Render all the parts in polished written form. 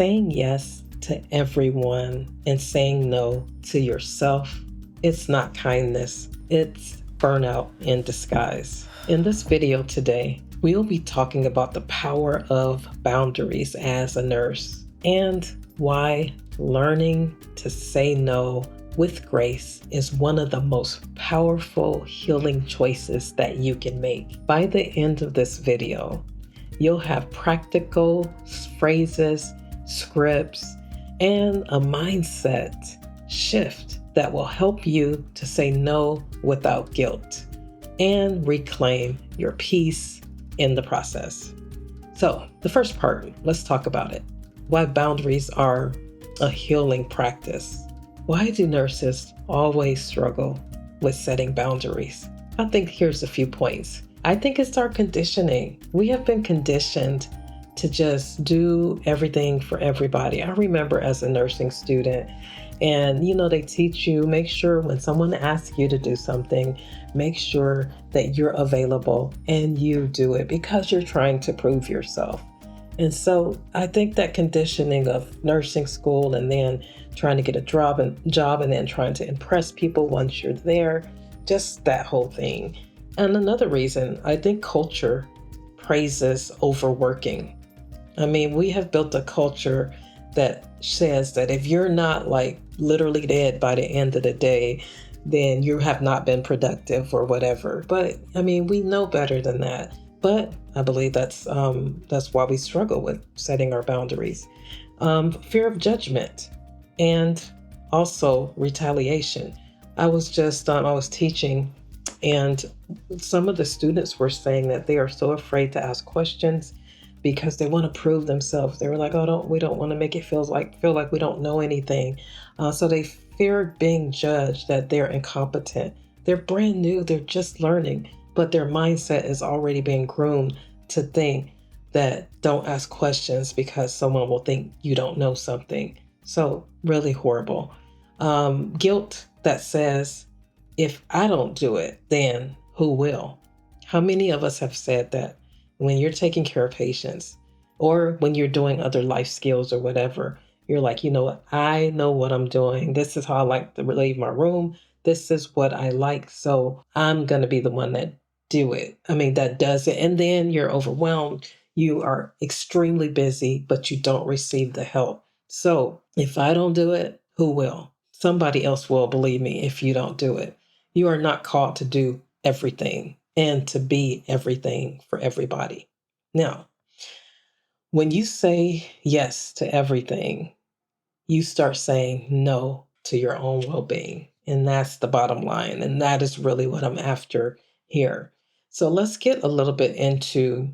saying yes to everyone and saying no to yourself, it's not kindness, it's burnout in disguise. In this video today, we'll be talking about the power of boundaries as a nurse and why learning to say no with grace is one of the most powerful healing choices that you can make. By the end of this video, you'll have practical phrases, scripts, and a mindset shift that will help you to say no without guilt and reclaim your peace in the process. So, the first part, let's talk about it. Why boundaries are a healing practice. Why do nurses always struggle with setting boundaries? I think here's a few points. I think it's our conditioning. We have been conditioned to just do everything for everybody. I remember as a nursing student, and they teach you, make sure when someone asks you to do something, make sure that you're available and you do it because you're trying to prove yourself. And so I think that conditioning of nursing school and then trying to get a job and then trying to impress people once you're there, just that whole thing. And another reason, I think culture praises overworking. I mean, we have built a culture that says that if you're not like literally dead by the end of the day, then you have not been productive or whatever. But I mean, we know better than that. But I believe that's why we struggle with setting our boundaries. Fear of judgment and also retaliation. I was teaching, and some of the students were saying that they are so afraid to ask questions because they want to prove themselves. They were like, "Oh, we don't want to make it feel like we don't know anything." So they fear being judged, that they're incompetent. They're brand new. They're just learning, but their mindset is already being groomed to think that don't ask questions because someone will think you don't know something. So really horrible. Guilt that says, if I don't do it, then who will? How many of us have said that when you're taking care of patients or when you're doing other life skills or whatever, you're like, you know what? I know what I'm doing. This is how I like to leave my room. This is what I like. So I'm going to be the one that that does it. And then you're overwhelmed. You are extremely busy, but you don't receive the help. So if I don't do it, who will? Somebody else will, believe me, if you don't do it. You are not called to do everything and to be everything for everybody. Now, when you say yes to everything, you start saying no to your own well-being. And that's the bottom line. And that is really what I'm after here. So let's get a little bit into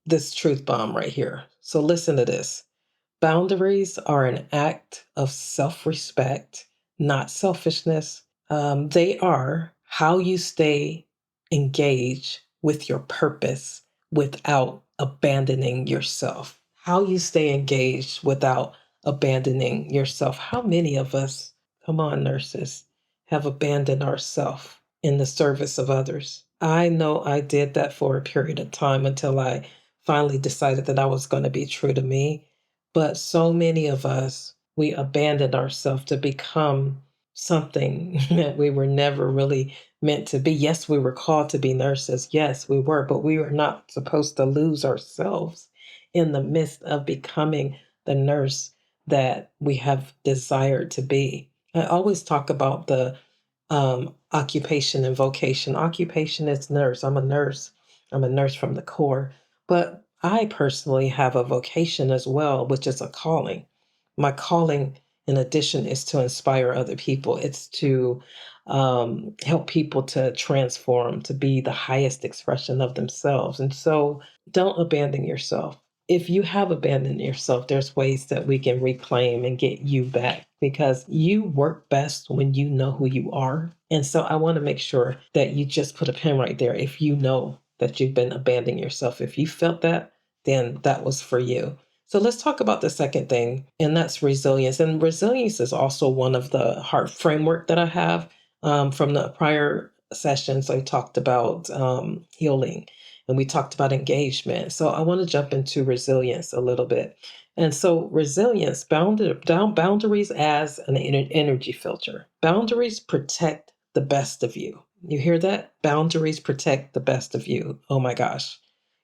this truth bomb right here. So listen to this. Boundaries are an act of self-respect, not selfishness. They are how you stay engaged with your purpose without abandoning yourself. How you stay engaged without abandoning yourself. How many of us, come on, nurses, have abandoned ourselves in the service of others? I know I did that for a period of time until I finally decided that I was going to be true to me. But so many of us, we abandoned ourselves to become something that we were never really meant to be. Yes, we were called to be nurses. Yes, we were, but we were not supposed to lose ourselves in the midst of becoming the nurse that we have desired to be. I always talk about the occupation and vocation. Occupation is nurse. I'm a nurse. I'm a nurse from the core. But I personally have a vocation as well, which is a calling. My calling, in addition, is to inspire other people. It's to help people to transform, to be the highest expression of themselves. And so don't abandon yourself. If you have abandoned yourself, there's ways that we can reclaim and get you back because you work best when you know who you are. And so I want to make sure that you just put a pin right there. If you know that you've been abandoning yourself, if you felt that, then that was for you. So let's talk about the second thing, and that's resilience. And resilience is also one of the heart framework that I have from the prior sessions. I talked about healing and we talked about engagement. So I want to jump into resilience a little bit. And so resilience, boundaries as an energy filter. Boundaries protect the best of you. You hear that? Boundaries protect the best of you. Oh my gosh.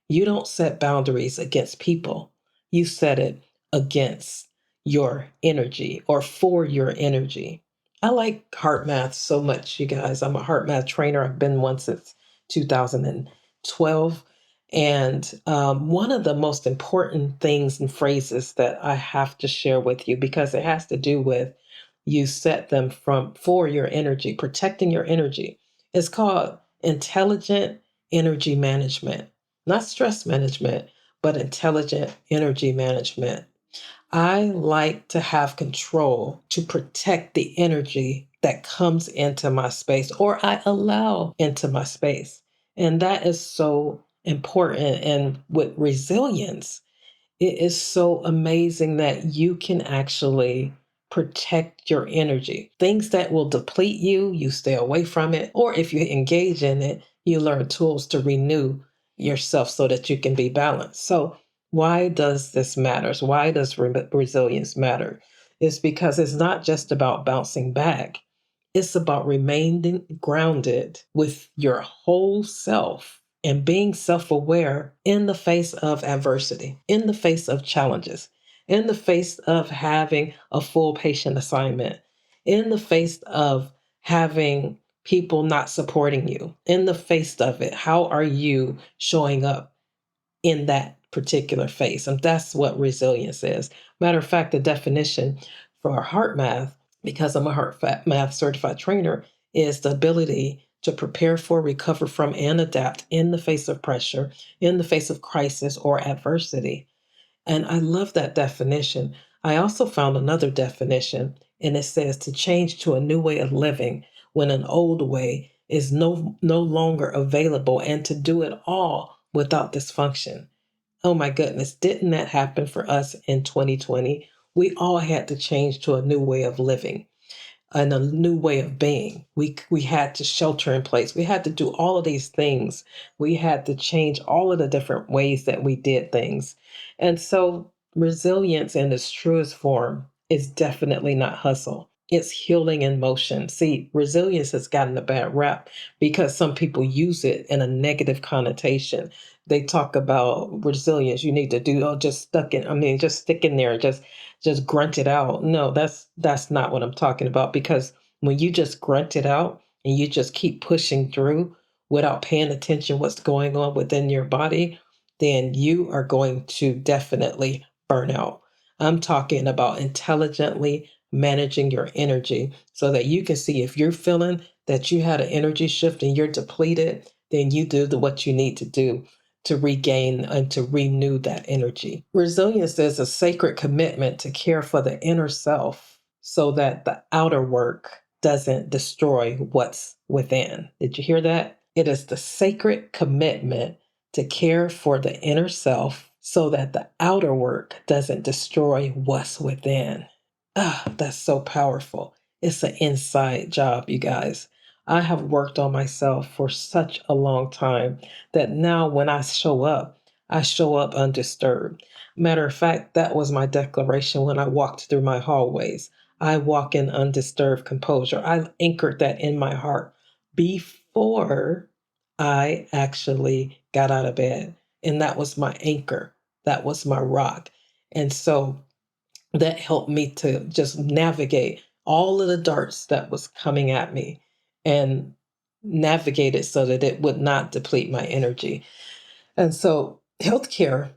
You don't set boundaries against people. You set it against your energy or for your energy. I like heart math so much, you guys. I'm a heart math trainer. I've been one since 2012. And one of the most important things and phrases that I have to share with you, because it has to do with you set them from for your energy, protecting your energy, is called intelligent energy management. Not stress management, but intelligent energy management. I like to have control to protect the energy that comes into my space or I allow into my space. And that is so important. And with resilience, it is so amazing that you can actually protect your energy. Things that will deplete you, you stay away from it. Or if you engage in it, you learn tools to renew yourself so that you can be balanced. So, why does this matter? Why does resilience matter? It's because it's not just about bouncing back. It's about remaining grounded with your whole self and being self aware in the face of adversity, in the face of challenges, in the face of having a full patient assignment, in the face of having people not supporting you, in the face of it. How are you showing up in that particular phase? And that's what resilience is. Matter of fact, the definition for heart math, because I'm a math certified trainer, is the ability to prepare for, recover from, and adapt in the face of pressure, in the face of crisis or adversity. And I love that definition. I also found another definition, and it says to change to a new way of living when an old way is no longer available, and to do it all without dysfunction. Oh my goodness, didn't that happen for us in 2020? We all had to change to a new way of living and a new way of being. We had to shelter in place. We had to do all of these things. We had to change all of the different ways that we did things. And so resilience in its truest form is definitely not hustle. It's healing in motion. See, resilience has gotten a bad rap because some people use it in a negative connotation. They talk about resilience. You need to do just stuck in. I mean, just stick in there. Just grunt it out. No, that's not what I'm talking about, because when you just grunt it out and you just keep pushing through without paying attention what's going on within your body, then you are going to definitely burn out. I'm talking about intelligently managing your energy so that you can see if you're feeling that you had an energy shift and you're depleted, then you do what you need to do to regain and to renew that energy. Resilience is a sacred commitment to care for the inner self so that the outer work doesn't destroy what's within. Did you hear that? It is the sacred commitment to care for the inner self so that the outer work doesn't destroy what's within. Ah, that's so powerful. It's an inside job, you guys. I have worked on myself for such a long time that now when I show up undisturbed. Matter of fact, that was my declaration when I walked through my hallways. I walk in undisturbed composure. I anchored that in my heart before I actually got out of bed. And that was my anchor. That was my rock. And so that helped me to just navigate all of the darts that was coming at me and navigate it so that it would not deplete my energy. And so healthcare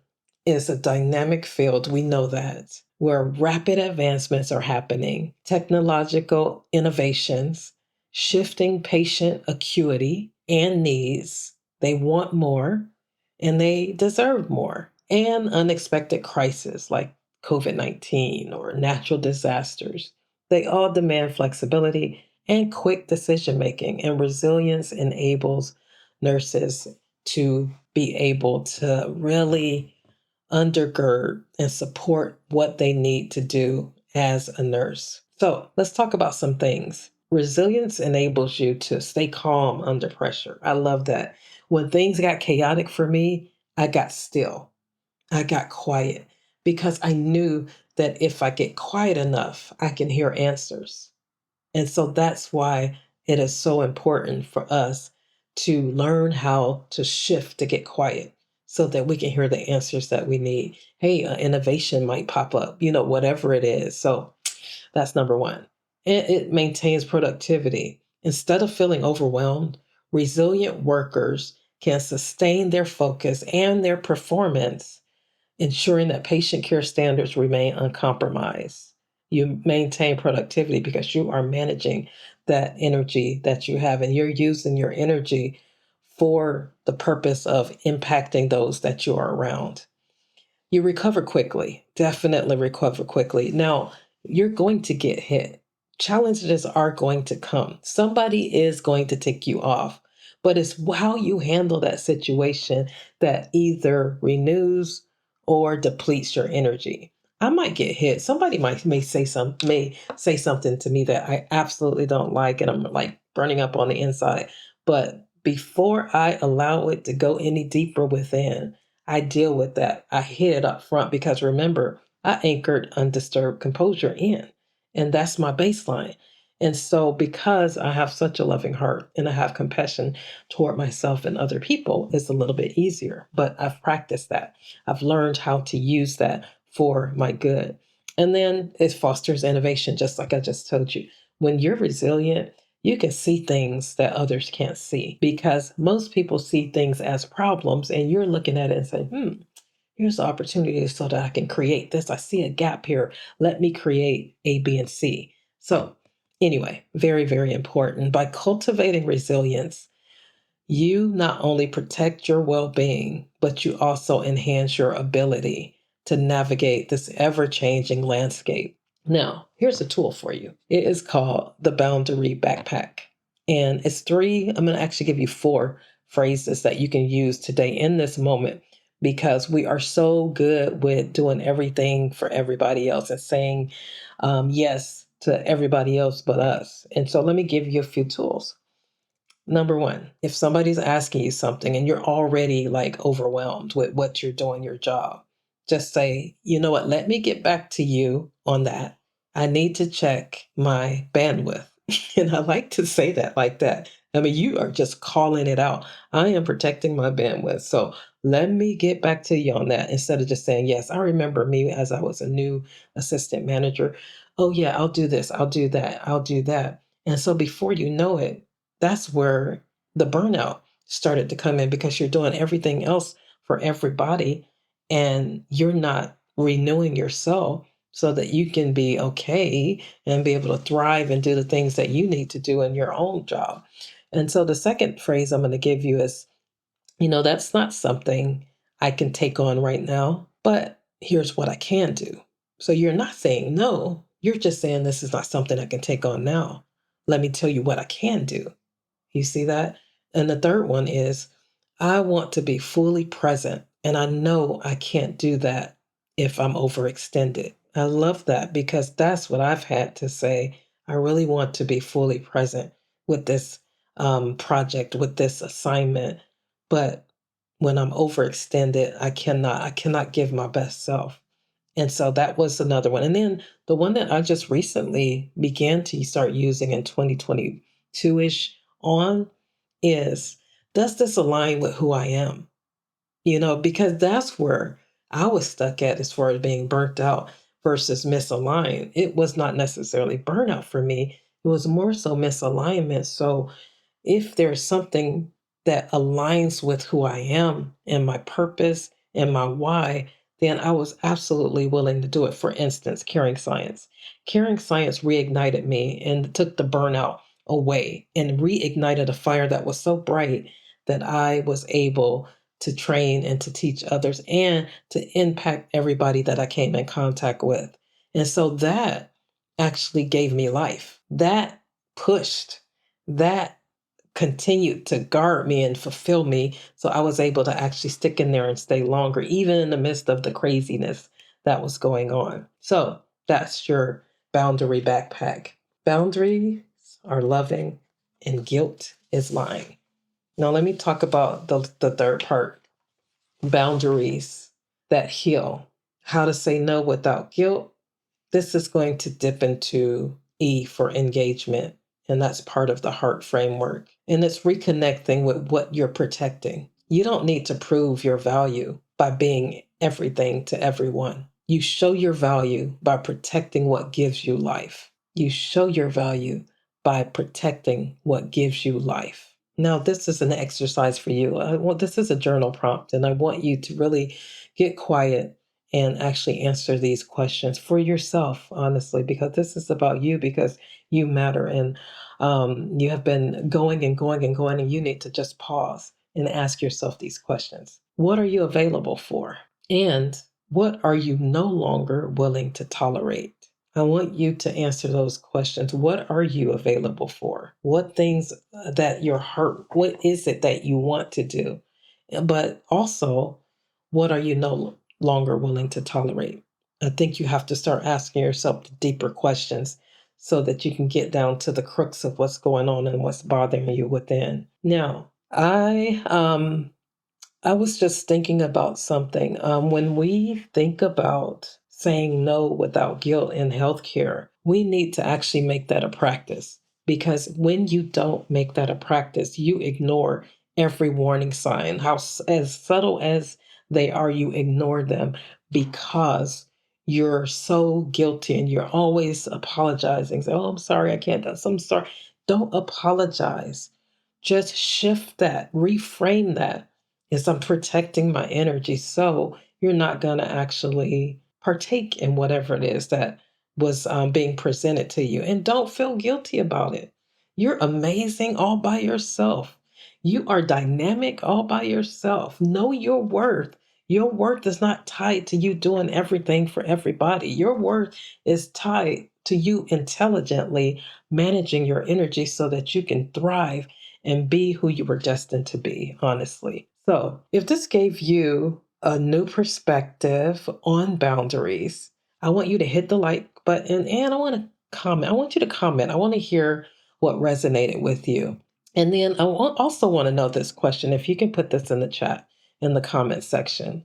is a dynamic field, we know that, where rapid advancements are happening, technological innovations, shifting patient acuity and needs. They want more and they deserve more. And unexpected crises like COVID-19 or natural disasters. They all demand flexibility and quick decision making, and resilience enables nurses to be able to really undergird and support what they need to do as a nurse. So let's talk about some things. Resilience enables you to stay calm under pressure. I love that. When things got chaotic for me, I got still. I got quiet because I knew that if I get quiet enough, I can hear answers. And so that's why it is so important for us to learn how to shift to get quiet so that we can hear the answers that we need. Hey, innovation might pop up, whatever it is. So that's number one. It maintains productivity. Instead of feeling overwhelmed, resilient workers can sustain their focus and their performance, ensuring that patient care standards remain uncompromised. You maintain productivity because you are managing that energy that you have, and you're using your energy for the purpose of impacting those that you are around. You recover quickly, definitely recover quickly. Now, you're going to get hit. Challenges are going to come. Somebody is going to take you off, but it's how you handle that situation that either renews or depletes your energy. I might get hit. Somebody may say something to me that I absolutely don't like, and I'm like burning up on the inside. But before I allow it to go any deeper within, I deal with that. I hit it up front because remember, I anchored undisturbed composure in, and that's my baseline. And so, because I have such a loving heart and I have compassion toward myself and other people, it's a little bit easier. But I've practiced that. I've learned how to use that for my good. And then it fosters innovation, just like I just told you. When you're resilient, you can see things that others can't see because most people see things as problems, and you're looking at it and saying, here's the opportunity so that I can create this. I see a gap here. Let me create A, B, and C. So, anyway, very, very important. By cultivating resilience, you not only protect your well being, but you also enhance your ability to navigate this ever changing landscape. Now, here's a tool for you. It is called the Boundary Backpack. And it's three, I'm going to actually give you four phrases that you can use today in this moment because we are so good with doing everything for everybody else and saying yes to everybody else but us. And so let me give you a few tools. Number one, if somebody's asking you something and you're already like overwhelmed with what you're doing, your job, just say, you know what, let me get back to you on that. I need to check my bandwidth. And I like to say that like that. I mean, you are just calling it out. I am protecting my bandwidth. So let me get back to you on that instead of just saying, yes, I remember me as I was a new assistant manager. Oh, yeah, I'll do this. I'll do that. I'll do that. And so before you know it, that's where the burnout started to come in because you're doing everything else for everybody and you're not renewing yourself so that you can be okay and be able to thrive and do the things that you need to do in your own job. And so the second phrase I'm going to give you is, that's not something I can take on right now, but here's what I can do. So you're not saying no, you're just saying this is not something I can take on now. Let me tell you what I can do. You see that? And the third one is I want to be fully present. And I know I can't do that if I'm overextended. I love that because that's what I've had to say. I really want to be fully present with this project, with this assignment. But when I'm overextended, I cannot give my best self. And so that was another one. And then the one that I just recently began to start using in 2022-ish on is, does this align with who I am? Because that's where I was stuck at as far as being burnt out versus misaligned. It was not necessarily burnout for me. It was more so misalignment. So if there's something that aligns with who I am and my purpose and my why, then I was absolutely willing to do it. For instance, caring science. Caring science reignited me and took the burnout away and reignited a fire that was so bright that I was able to train and to teach others and to impact everybody that I came in contact with. And so that actually gave me life. That pushed, that continued to guard me and fulfill me. So I was able to actually stick in there and stay longer, even in the midst of the craziness that was going on. So that's your boundary backpack. Boundaries are loving and guilt is lying. Now, let me talk about the third part, boundaries that heal. how to say no without guilt. This is going to dip into E for engagement, and that's part of the heart framework. And it's reconnecting with what you're protecting. You don't need to prove your value by being everything to everyone. You show your value by protecting what gives you life. You show your value by protecting what gives you life. Now, this is an exercise for you. This is a journal prompt, and I want you to really get quiet and actually answer these questions for yourself, honestly, because this is about you, because you matter. And you have been going and going and going, and you need to just pause and ask yourself these questions. What are you available for? And what are you no longer willing to tolerate? I want you to answer those questions. What are you available for? What things that your heart, what is it that you want to do? But also, what are you no longer willing to tolerate? I think you have to start asking yourself the deeper questions so that you can get down to the crux of what's going on and what's bothering you within. Now, I was just thinking about something. When we think about saying no without guilt in healthcare, we need to actually make that a practice, because when you don't make that a practice, you ignore every warning sign. As subtle as they are, you ignore them because you're so guilty and you're always apologizing. Say, oh, I'm sorry, I can't. I'm sorry. Don't apologize. Just shift that, reframe that. Is I'm protecting my energy so you're not going to actually partake in whatever it is that was being presented to you. And don't feel guilty about it. You're amazing all by yourself. You are dynamic all by yourself. Know your worth. Your worth is not tied to you doing everything for everybody. Your worth is tied to you intelligently managing your energy so that you can thrive and be who you were destined to be, honestly. So, if this gave you a new perspective on boundaries, I want you to hit the like button, and I want to comment. I want you to comment. I want to hear what resonated with you. And then also want to know this question. If you can put this in the chat, in the comment section.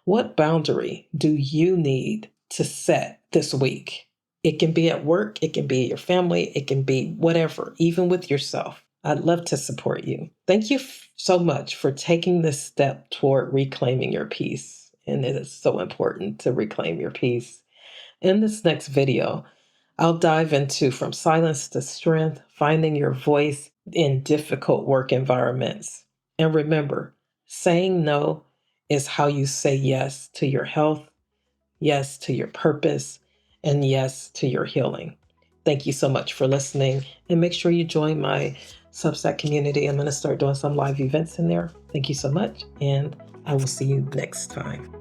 What boundary do you need to set this week? It can be at work, it can be your family, it can be whatever, even with yourself. I'd love to support you. Thank you so much for taking this step toward reclaiming your peace. And it is so important to reclaim your peace. In this next video, I'll dive into from silence to strength, finding your voice in difficult work environments. And remember, saying no is how you say yes to your health, yes to your purpose, and yes to your healing. Thank you so much for listening, and make sure you join my Substack community. I'm going to start doing some live events in there. Thank you so much, and I will see you next time.